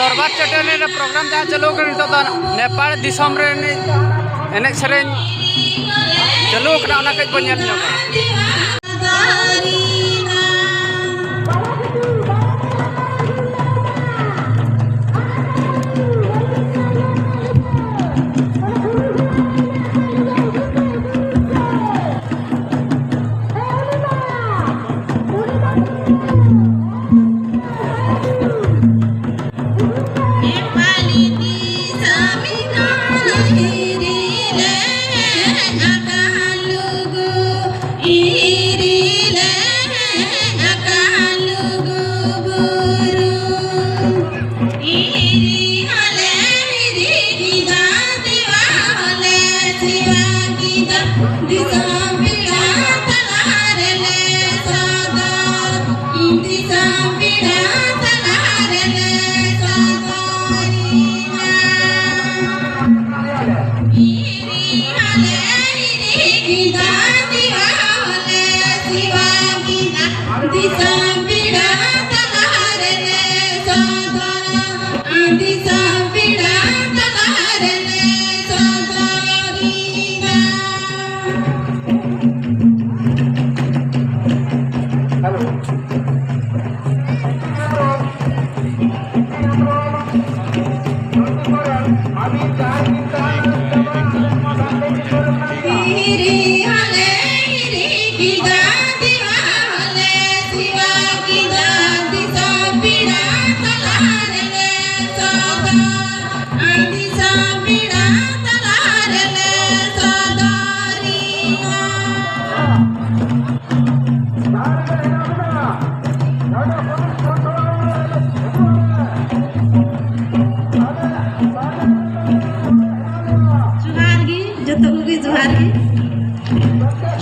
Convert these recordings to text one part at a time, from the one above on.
दरबार चटनी प्रोग्राम जहाँ चलो नेपाल दिसम एने सेरें चलो कज बन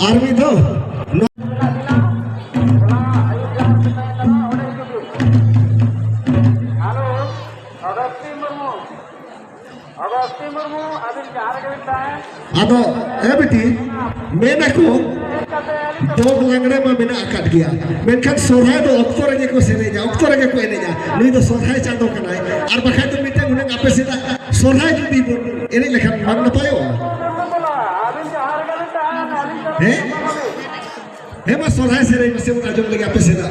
आर्मी दो अदो ए बेटी मेना को दो लंगड़े में मेना अकट गया मेनखान सोरहाय दो अक्तोर गे को सेनेजा अक्तोर गे को एनेजा नुई दो सोरहाय चांदो कनाय आर बखाय तो मिटे उने आपे सेदा सोरहाय जुदी बो एने लेखान मान नपायो हे मा सोरहाय सेरे मसे उन आजम लगे आपे सेदा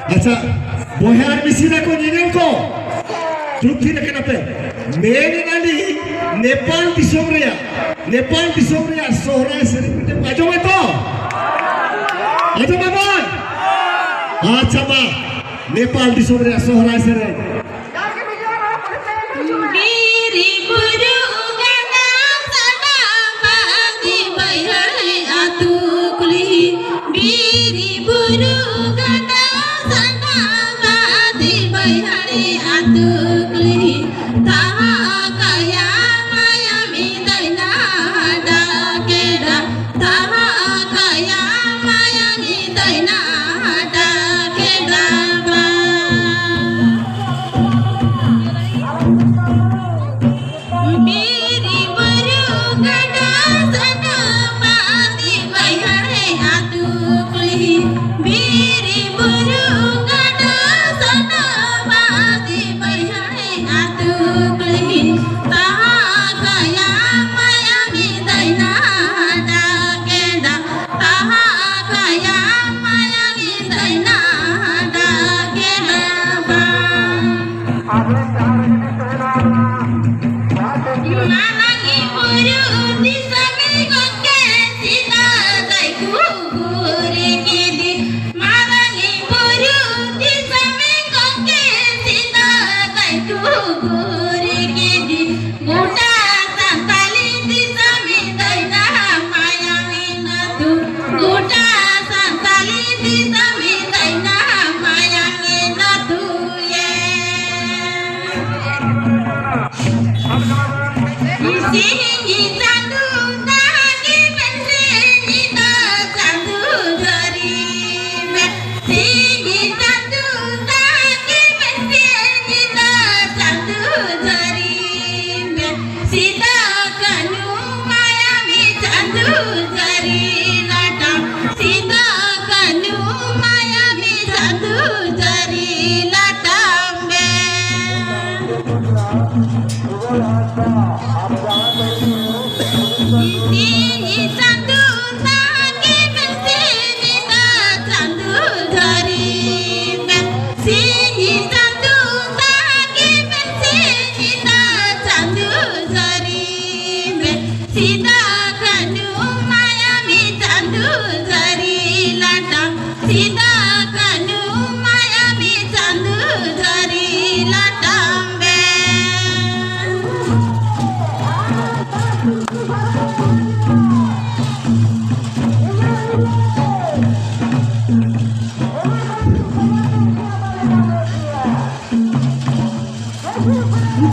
अच्छा बोहार मिसिना को निनल को चुपथी रखना पे मेरे नाली नेपाल दिसोम रिया सोहराय सेरे मिटे आजो में तो आजो बाबन अच्छा बा नेपाल दिसोम रिया सोहराय सेरे Singing